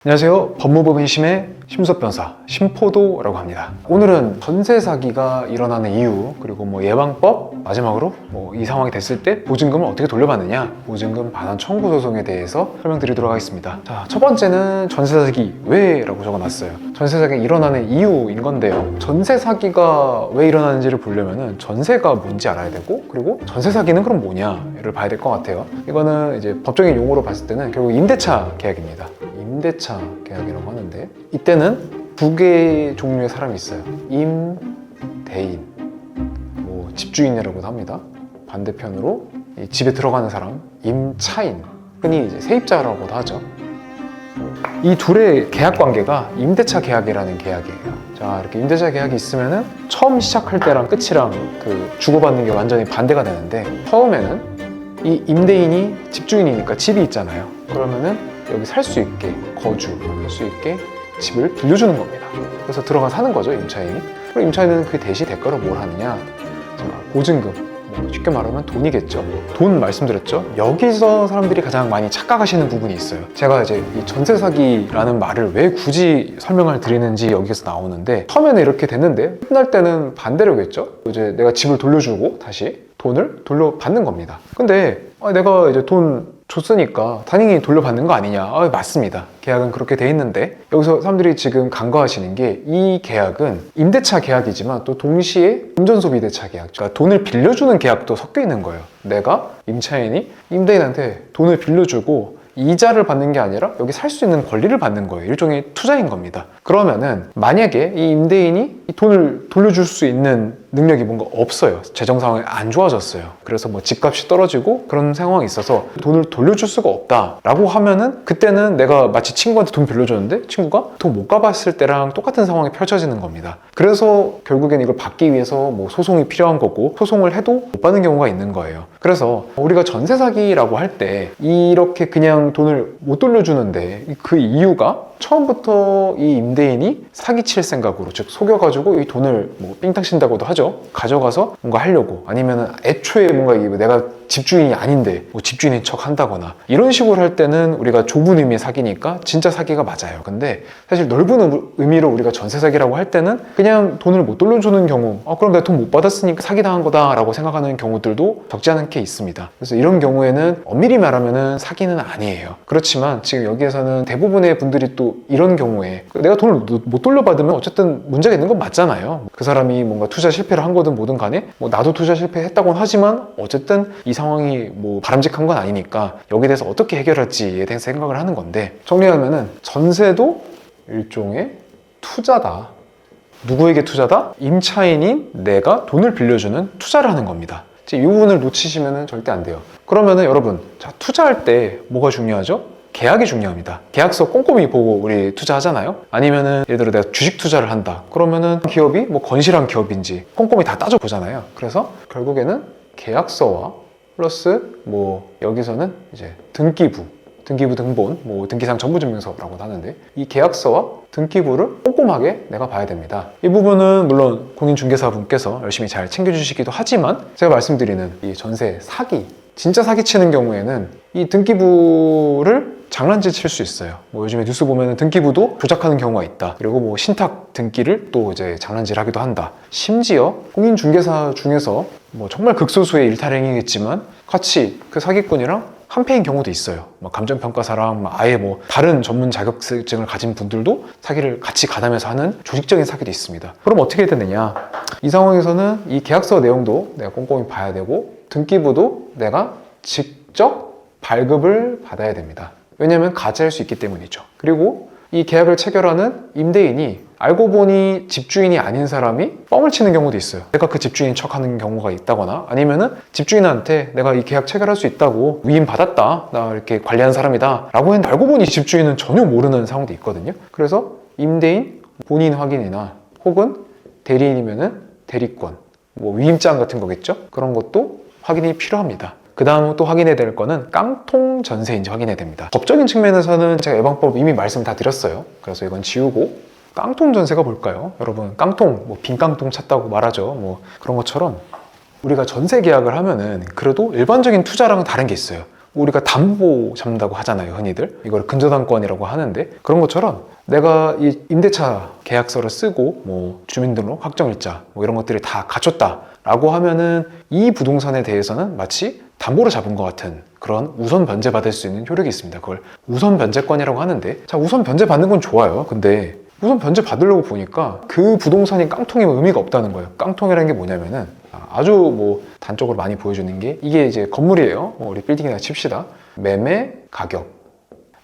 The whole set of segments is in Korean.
안녕하세요. 법무부 민심의 심소변사 심포도라고 합니다. 오늘은 전세 사기가 일어나는 이유, 그리고 예방법, 마지막으로 이 상황이 됐을 때 보증금을 어떻게 돌려받느냐, 보증금 반환 청구 소송에 대해서 설명드리도록 하겠습니다. 자, 첫 번째는 전세 사기 왜? 라고 적어놨어요. 전세 사기가 일어나는 이유인 건데요. 전세 사기가 왜 일어나는지를 보려면은 전세가 뭔지 알아야 되고, 그리고 전세 사기는 그럼 뭐냐를 봐야 될 것 같아요. 이거는 이제 법적인 용어로 봤을 때는 결국 임대차 계약입니다. 임대차 계약이라고 하는데, 이때는 두 개의 종류의 사람이 있어요. 임대인, 집주인이라고도 합니다. 반대편으로 이 집에 들어가는 사람, 임차인, 흔히 이제 세입자라고도 하죠. 이 둘의 계약 관계가 임대차 계약이라는 계약이에요. 자, 이렇게 임대차 계약이 있으면은 처음 시작할 때랑 끝이랑 주고받는 게 완전히 반대가 되는데, 처음에는 이 임대인이 집주인이니까 집이 있잖아요. 그러면은 여기 살 수 있게, 거주할 수 있게 집을 빌려주는 겁니다. 그래서 들어가 사는 거죠, 임차인이. 그럼 임차인은 그 대신 대가로 뭘 하느냐? 자, 보증금, 쉽게 말하면 돈이겠죠. 돈 말씀드렸죠. 여기서 사람들이 가장 많이 착각하시는 부분이 있어요. 제가 이제 이 전세 사기라는 말을 왜 굳이 설명을 드리는지 여기서 나오는데, 처음에는 이렇게 됐는데 끝날 때는 반대로겠죠. 이제 내가 집을 돌려주고 다시 돈을 돌려받는 겁니다. 근데 내가 이제 돈 줬으니까 당연히 돌려받는 거 아니냐? 맞습니다. 계약은 그렇게 돼 있는데, 여기서 사람들이 지금 간과하시는 게, 이 계약은 임대차 계약이지만 또 동시에 운전소비대차 계약, 그러니까 돈을 빌려주는 계약도 섞여 있는 거예요. 내가 임차인이 임대인한테 돈을 빌려주고 이자를 받는 게 아니라 여기 살 수 있는 권리를 받는 거예요. 일종의 투자인 겁니다. 그러면은 만약에 이 임대인이 이 돈을 돌려줄 수 있는 능력이 뭔가 없어요. 재정 상황이 안 좋아졌어요. 그래서 집값이 떨어지고 그런 상황이 있어서 돈을 돌려줄 수가 없다라고 하면은, 그때는 내가 마치 친구한테 돈 빌려줬는데 친구가 돈 못 갚았을 때랑 똑같은 상황이 펼쳐지는 겁니다. 그래서 결국엔 이걸 받기 위해서 소송이 필요한 거고, 소송을 해도 못 받는 경우가 있는 거예요. 그래서 우리가 전세 사기라고 할 때 이렇게 그냥 돈을 못 돌려주는데, 그 이유가 처음부터 이 임대인이 사기칠 생각으로, 즉 속여가지고 이 돈을 삥땅 친다고도 하죠. 가져가서 뭔가 하려고, 아니면 애초에 뭔가 내가 집주인이 아닌데 집주인인 척 한다거나, 이런 식으로 할 때는 우리가 좁은 의미의 사기니까 진짜 사기가 맞아요. 근데 사실 넓은 의미로 우리가 전세 사기라고 할 때는 그냥 돈을 못 돌려주는 경우, 그럼 내가 돈 못 받았으니까 사기당한 거다 라고 생각하는 경우들도 적지 않게 있습니다. 그래서 이런 경우에는 엄밀히 말하면 사기는 아니에요. 그렇지만 지금 여기에서는 대부분의 분들이 또 이런 경우에 내가 돈을 못 돌려받으면 어쨌든 문제가 있는 건 맞잖아요. 그 사람이 뭔가 투자 실패를 한 거든 뭐든 간에 나도 투자 실패했다고는 하지만 어쨌든 이 상황이 바람직한 건 아니니까 여기에 대해서 어떻게 해결할지에 대해서 생각을 하는 건데, 정리하면은 전세도 일종의 투자다. 누구에게 투자다? 임차인인 내가 돈을 빌려주는 투자를 하는 겁니다. 이 부분을 놓치시면 절대 안 돼요. 그러면은 여러분, 자, 투자할 때 뭐가 중요하죠? 계약이 중요합니다. 계약서 꼼꼼히 보고 우리 투자하잖아요. 아니면은 예를 들어 내가 주식 투자를 한다. 그러면은 기업이 건실한 기업인지 꼼꼼히 다 따져보잖아요. 그래서 결국에는 계약서와 플러스 여기서는 이제 등기부 등본, 등기상 전부증명서라고 하는데, 이 계약서와 등기부를 꼼꼼하게 내가 봐야 됩니다. 이 부분은 물론 공인중개사분께서 열심히 잘 챙겨주시기도 하지만, 제가 말씀드리는 이 전세 사기, 진짜 사기치는 경우에는 이 등기부를 장난질 칠 수 있어요. 요즘에 뉴스 보면 등기부도 조작하는 경우가 있다. 그리고 신탁 등기를 또 이제 장난질 하기도 한다. 심지어 공인중개사 중에서 정말 극소수의 일탈행위겠지만 같이 그 사기꾼이랑 한패인 경우도 있어요. 감정평가사랑 아예 다른 전문 자격증을 가진 분들도 사기를 같이 가담해서 하는 조직적인 사기도 있습니다. 그럼 어떻게 해야 되느냐? 이 상황에서는 이 계약서 내용도 내가 꼼꼼히 봐야 되고, 등기부도 내가 직접 발급을 받아야 됩니다. 왜냐하면 가짜일 수 있기 때문이죠. 그리고 이 계약을 체결하는 임대인이 알고 보니 집주인이 아닌 사람이 뻥을 치는 경우도 있어요. 내가 그 집주인인 척하는 경우가 있다거나, 아니면은 집주인한테 내가 이 계약 체결할 수 있다고 위임 받았다, 나 이렇게 관리하는 사람이다 라고 했는데 알고 보니 집주인은 전혀 모르는 상황도 있거든요. 그래서 임대인 본인 확인이나 혹은 대리인이면은 대리권, 위임장 같은 거겠죠. 그런 것도 확인이 필요합니다. 그 다음 또 확인해야 될 거는 깡통 전세인지 확인해야 됩니다. 법적인 측면에서는 제가 예방법 이미 말씀 다 드렸어요. 그래서 이건 지우고, 깡통 전세가 뭘까요? 여러분, 깡통, 빈 깡통 찾다고 말하죠. 그런 것처럼 우리가 전세 계약을 하면은 그래도 일반적인 투자랑은 다른 게 있어요. 우리가 담보 잡는다고 하잖아요, 흔히들. 이걸 근저당권이라고 하는데, 그런 것처럼 내가 이 임대차 계약서를 쓰고 뭐 주민등록 확정일자 뭐 이런 것들이 다 갖췄다라고 하면은 이 부동산에 대해서는 마치 담보를 잡은 것 같은 그런 우선 변제받을 수 있는 효력이 있습니다. 그걸 우선 변제권이라고 하는데, 자, 우선 변제받는 건 좋아요. 근데 우선 변제 받으려고 보니까 그 부동산이 깡통이면 의미가 없다는 거예요. 깡통이라는 게 뭐냐면은 아주 뭐 단적으로 많이 보여주는 게, 이게 이제 건물이에요. 우리 빌딩이나 칩시다. 매매 가격,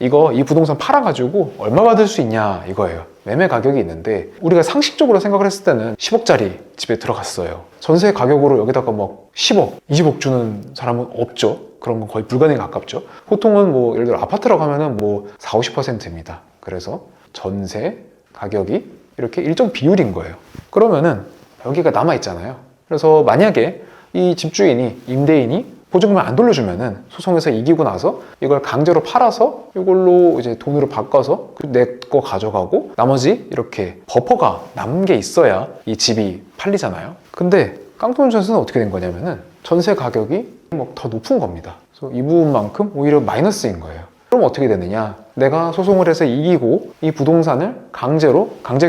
이 부동산 팔아가지고 얼마 받을 수 있냐 이거예요. 매매 가격이 있는데, 우리가 상식적으로 생각을 했을 때는 10억짜리 집에 들어갔어요. 전세 가격으로 여기다가 막 10억, 20억 주는 사람은 없죠. 그런 건 거의 불가능에 가깝죠. 보통은 뭐 예를 들어 아파트라고 하면은 뭐 40, 50%입니다. 그래서 전세 가격이 이렇게 일정 비율인 거예요. 그러면은 여기가 남아있잖아요. 그래서 만약에 이 집주인이, 임대인이 보증금을 안 돌려주면은 소송에서 이기고 나서 이걸 강제로 팔아서 이걸로 이제 돈으로 바꿔서 내 거 가져가고, 나머지 이렇게 버퍼가 남은 게 있어야 이 집이 팔리잖아요. 근데 깡통 전세는 어떻게 된 거냐면은 전세 가격이 뭐 더 높은 겁니다. 그래서 이 부분만큼 오히려 마이너스인 거예요. 그럼 어떻게 되느냐? 내가 소송을 해서 이기고 이 부동산을 강제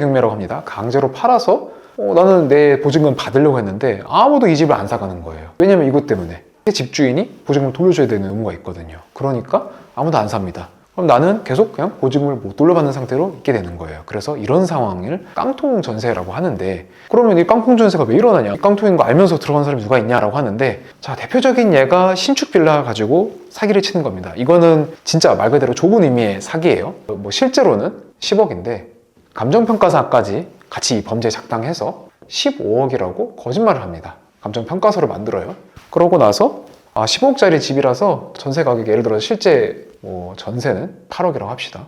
경매라고 합니다. 강제로 팔아서 나는 내 보증금 받으려고 했는데 아무도 이 집을 안 사가는 거예요. 왜냐면 이것 때문에 집주인이 보증금을 돌려줘야 되는 의무가 있거든요. 그러니까 아무도 안 삽니다. 그럼 나는 계속 그냥 보증금을 못 돌려받는 상태로 있게 되는 거예요. 그래서 이런 상황을 깡통 전세라고 하는데, 그러면 이 깡통 전세가 왜 일어나냐? 깡통인 거 알면서 들어간 사람이 누가 있냐라고 하는데, 자, 대표적인 예가 신축 빌라 가지고 사기를 치는 겁니다. 이거는 진짜 말 그대로 좁은 의미의 사기예요. 뭐 실제로는 10억인데 감정평가사까지 같이 이 범죄에 작당해서 15억이라고 거짓말을 합니다. 감정평가서를 만들어요. 그러고 나서 15억짜리 집이라서 전세 가격이, 예를 들어서 실제 뭐 전세는 8억이라고 합시다.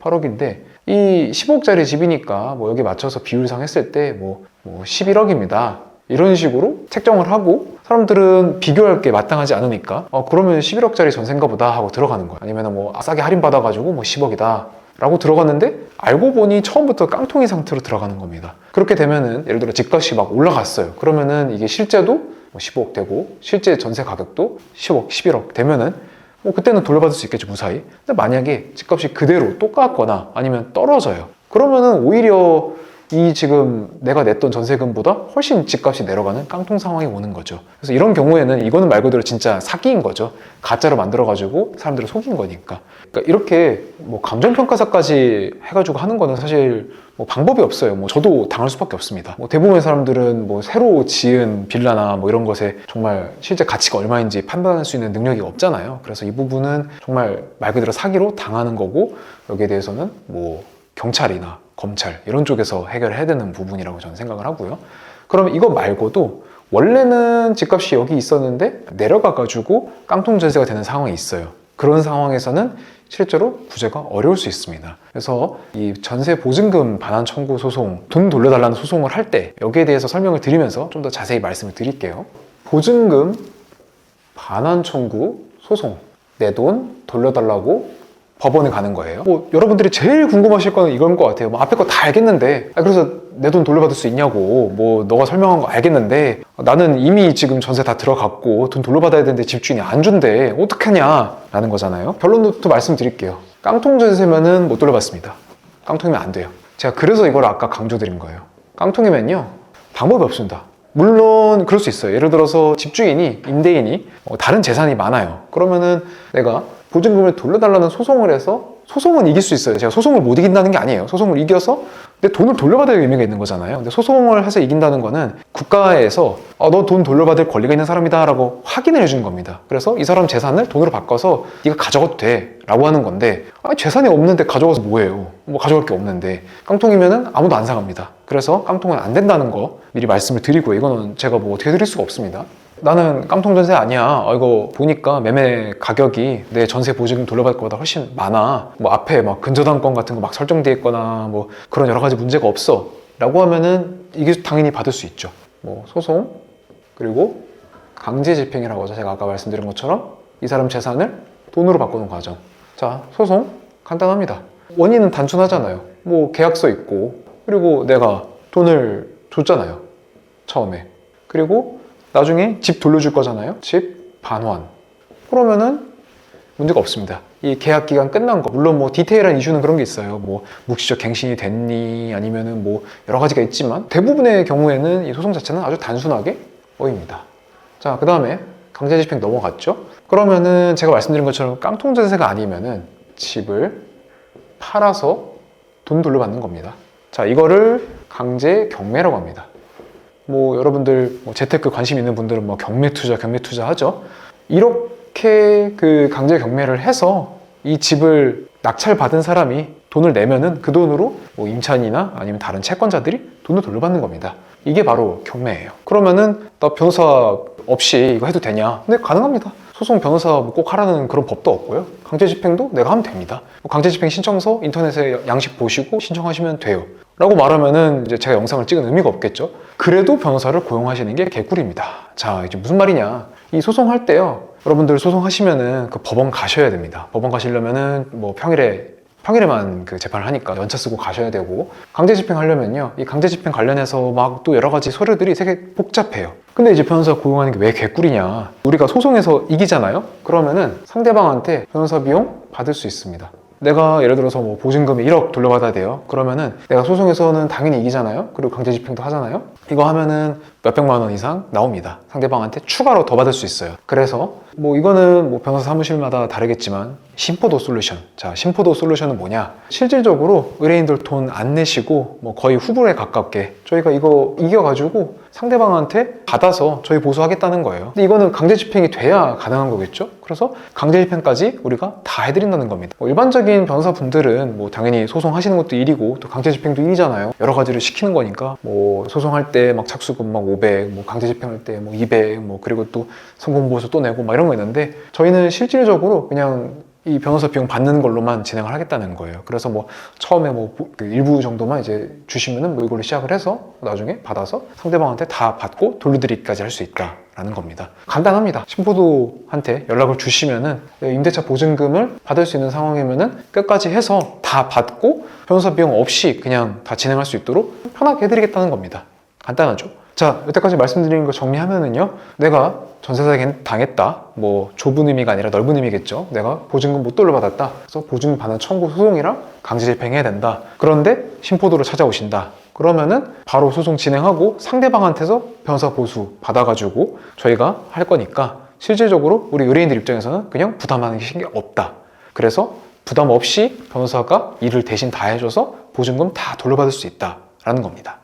8억인데 이 15억짜리 집이니까 뭐 여기 맞춰서 비율상 했을 때 뭐 11억입니다. 이런 식으로 책정을 하고, 사람들은 비교할 게 마땅하지 않으니까 그러면 11억짜리 전세인가 보다 하고 들어가는 거야. 아니면 뭐 싸게 할인받아가지고 뭐 10억이다 라고 들어갔는데, 알고 보니 처음부터 깡통이 상태로 들어가는 겁니다. 그렇게 되면은 예를 들어 집값이 막 올라갔어요. 그러면은 이게 실제도 15억 되고 실제 전세 가격도 10억, 11억 되면은 뭐 그때는 돌려받을 수 있겠죠, 무사히. 근데 만약에 집값이 그대로 똑같거나 아니면 떨어져요. 그러면은 오히려 이 지금 내가 냈던 전세금보다 훨씬 집값이 내려가는 깡통 상황이 오는 거죠. 그래서 이런 경우에는 이거는 말 그대로 진짜 사기인 거죠. 가짜로 만들어가지고 사람들을 속인 거니까. 그러니까 이렇게 뭐 감정평가사까지 해가지고 하는 거는 사실 뭐 방법이 없어요. 뭐 저도 당할 수밖에 없습니다. 뭐 대부분의 사람들은 뭐 새로 지은 빌라나 뭐 이런 것에 정말 실제 가치가 얼마인지 판단할 수 있는 능력이 없잖아요. 그래서 이 부분은 정말 말 그대로 사기로 당하는 거고, 여기에 대해서는 뭐 경찰이나 검찰 이런 쪽에서 해결해야 되는 부분이라고 저는 생각을 하고요. 그럼 이거 말고도 원래는 집값이 여기 있었는데 내려가가지고 깡통 전세가 되는 상황이 있어요. 그런 상황에서는 실제로 구제가 어려울 수 있습니다. 그래서 이 전세 보증금 반환 청구 소송, 돈 돌려달라는 소송을 할 때 여기에 대해서 설명을 드리면서 좀 더 자세히 말씀을 드릴게요. 보증금 반환 청구 소송, 내 돈 돌려달라고 법원에 가는 거예요. 뭐 여러분들이 제일 궁금하실 거는 이건 것 같아요. 뭐 앞에 거 다 알겠는데, 그래서 내 돈 돌려받을 수 있냐고, 뭐 너가 설명한 거 알겠는데 나는 이미 지금 전세 다 들어갔고 돈 돌려받아야 되는데 집주인이 안 준대, 어떡하냐 라는 거잖아요. 결론부터 말씀드릴게요. 깡통 전세면은 못 돌려받습니다. 깡통이면 안 돼요. 제가 그래서 이걸 아까 강조드린 거예요. 깡통이면요 방법이 없습니다. 물론 그럴 수 있어요. 예를 들어서 집주인이, 임대인이 다른 재산이 많아요. 그러면은 내가 보증금을 돌려달라는 소송을 해서, 소송은 이길 수 있어요. 제가 소송을 못 이긴다는 게 아니에요. 소송을 이겨서 내 돈을 돌려받을 의미가 있는 거잖아요. 근데 소송을 해서 이긴다는 거는 국가에서 너 돈 돌려받을 권리가 있는 사람이다 라고 확인을 해주는 겁니다. 그래서 이 사람 재산을 돈으로 바꿔서 네가 가져가도 돼 라고 하는 건데, 재산이 없는데 가져가서 뭐해요? 뭐 가져갈 게 없는데. 깡통이면은 아무도 안 사갑니다. 그래서 깡통은 안 된다는 거 미리 말씀을 드리고, 이거는 제가 뭐 어떻게 드릴 수가 없습니다. 나는 깡통 전세 아니야. 이거 보니까 매매 가격이 내 전세 보증금 돌려받을 것보다 훨씬 많아. 뭐 앞에 막 근저당권 같은 거 막 설정돼 있거나 뭐 그런 여러 가지 문제가 없어 라고 하면은 이게 당연히 받을 수 있죠. 뭐 소송, 그리고 강제 집행이라고 해서 제가 아까 말씀드린 것처럼 이 사람 재산을 돈으로 바꾸는 과정. 자, 소송 간단합니다. 원인은 단순하잖아요. 뭐 계약서 있고, 그리고 내가 돈을 줬잖아요, 처음에. 그리고 나중에 집 돌려줄 거잖아요. 집 반환. 그러면은 문제가 없습니다. 이 계약 기간 끝난 거, 물론 뭐 디테일한 이슈는 그런 게 있어요. 뭐 묵시적 갱신이 됐니 아니면은 뭐 여러 가지가 있지만 대부분의 경우에는 이 소송 자체는 아주 단순하게 보입니다. 자, 그 다음에 강제집행 넘어갔죠. 그러면은 제가 말씀드린 것처럼 깡통 전세가 아니면은 집을 팔아서 돈 돌려받는 겁니다. 자, 이거를 강제 경매라고 합니다. 뭐 여러분들 뭐 재테크 관심 있는 분들은 뭐 경매 투자 하죠. 이렇게 그 강제 경매를 해서 이 집을 낙찰받은 사람이 돈을 내면은 그 돈으로 뭐 임차인이나 아니면 다른 채권자들이 돈을 돌려받는 겁니다. 이게 바로 경매예요. 그러면은 나 변호사 없이 이거 해도 되냐? 근데 가능합니다. 소송 변호사 뭐 꼭 하라는 그런 법도 없고요. 강제집행도 내가 하면 됩니다. 강제집행 신청서 인터넷에 양식 보시고 신청하시면 돼요. 라고 말하면은 이제 제가 영상을 찍은 의미가 없겠죠. 그래도 변호사를 고용하시는 게 개꿀입니다. 자, 이제 무슨 말이냐? 이 소송할 때요. 여러분들 소송하시면은 그 법원 가셔야 됩니다. 법원 가시려면은 뭐 평일에만 그 재판을 하니까 연차 쓰고 가셔야 되고, 강제집행 하려면요, 이 강제집행 관련해서 막 또 여러 가지 서류들이 되게 복잡해요. 근데 이제 변호사 고용하는 게 왜 개꿀이냐? 우리가 소송에서 이기잖아요? 그러면은 상대방한테 변호사 비용 받을 수 있습니다. 내가 예를 들어서 뭐 보증금이 1억 돌려받아야 돼요. 그러면은 내가 소송에서는 당연히 이기잖아요. 그리고 강제집행도 하잖아요. 이거 하면은 몇백만 원 이상 나옵니다. 상대방한테 추가로 더 받을 수 있어요. 그래서 뭐 이거는 뭐 변호사 사무실마다 다르겠지만 심포도 솔루션. 자, 심포도 솔루션은 뭐냐? 실질적으로 의뢰인들 돈 안 내시고 뭐 거의 후불에 가깝게 저희가 이거 이겨가지고 상대방한테 받아서 저희 보수하겠다는 거예요. 근데 이거는 강제집행이 돼야 가능한 거겠죠? 그래서 강제집행까지 우리가 다 해드린다는 겁니다. 일반적인 변호사분들은 뭐 당연히 소송하시는 것도 일이고 또 강제집행도 일이잖아요. 여러 가지를 시키는 거니까 뭐 소송할 때 막 착수금 막 500, 뭐 강제집행할 때 뭐 200, 뭐 그리고 또 성공보수 또 내고 막 이런 거 있는데 저희는 실질적으로 그냥 이 변호사 비용 받는 걸로만 진행을 하겠다는 거예요. 그래서 뭐 처음에 뭐 일부 정도만 이제 주시면은 뭐 이걸로 시작을 해서 나중에 받아서 상대방한테 다 받고 돌려드리기까지 할 수 있다라는 겁니다. 간단합니다. 심포도한테 연락을 주시면은 임대차 보증금을 받을 수 있는 상황이면은 끝까지 해서 다 받고 변호사 비용 없이 그냥 다 진행할 수 있도록 편하게 해드리겠다는 겁니다. 간단하죠? 자, 여태까지 말씀드린 거 정리하면은요, 내가 전세사기 당했다, 뭐 좁은 의미가 아니라 넓은 의미겠죠. 내가 보증금 못 돌려받았다, 그래서 보증금 반환 청구 소송이랑 강제집행해야 된다. 그런데 심포도로 찾아오신다. 그러면은 바로 소송 진행하고 상대방한테서 변호사 보수 받아가지고 저희가 할 거니까 실질적으로 우리 의뢰인들 입장에서는 그냥 부담하는 게 없다. 그래서 부담 없이 변호사가 일을 대신 다 해줘서 보증금 다 돌려받을 수 있다라는 겁니다.